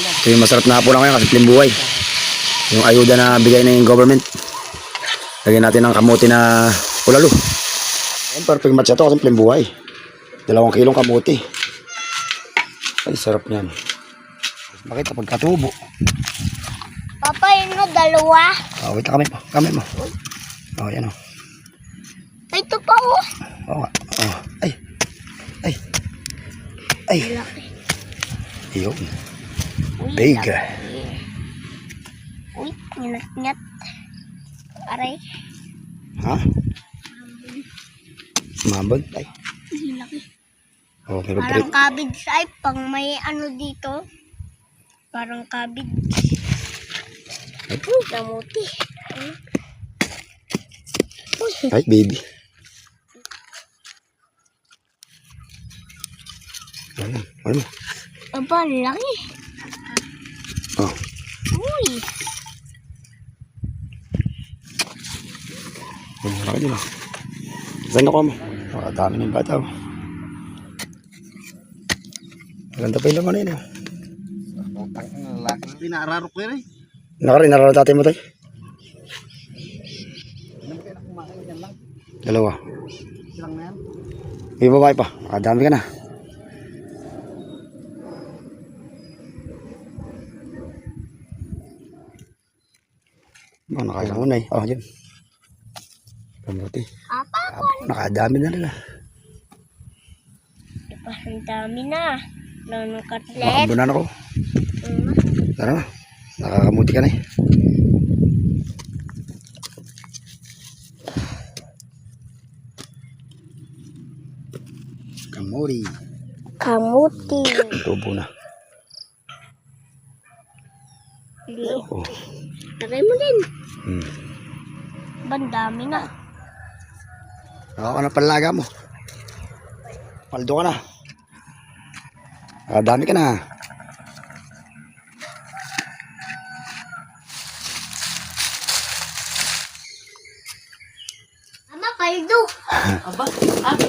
Ito yung masarap na hapunan ngayon kasi simpleng buhay. Yung ayuda na bigay ng government. Lagyan natin ng kamuti na ulalo. Ayan, perfect match ito kasi simpleng buhay. 2 kilong kamuti. Ay, sarap niyan. Makita pagkatubo. Papa, yun o, 2. Wait lang, kamay mo. Yan o. Ito pa o. Oo nga. Ay. Laki. Yun. Uy, Big. laki. Uy, nyat-nyat. Aray. Ha? Mambon? Ay. Uy, laki. Okay, Parang cabbage ay pang may ano dito. Parang cabbage. Uy, kamuti. Uy. Ay, baby. Ano mo? Aba, laki. Oh. Uy. Laki din ah. Saan ako mo? Dami ng bata oh. Maganda pa yung laman na yun eh. Pinararo ko yun eh. Nararo tatay mo tayo. 2. Silang na yan. May babae pa. Dami ka na. Nakailang muna eh. Yun. Kamuti. Apa ko? Nakadami na nila. Diba, ang dami na. Lanong katlet. Makabunan ako. Tara na. Nakakamuti ka na eh. Kamuti. Tubo na. Liit. Oh. Tagay mo din. Hmm. Bandami na. Ako ka na palaga mo. Paldo ka na. Dami ka na. Ama, paldo. Aba,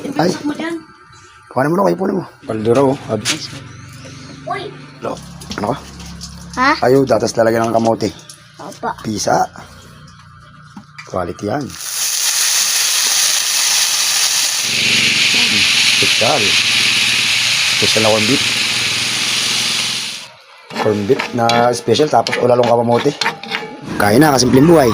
ibisak mo dyan. Kuhanin mo na kayo puno mo. Paldo raw. Uy. Ano ka? Ha? Ayaw, datas lalagyan ng kamote. Apa. Pisa. Quality yan. Special. Special na corn beef. Corn beef na special tapos ulalong kamote. Kain na, kasimpleng buhay.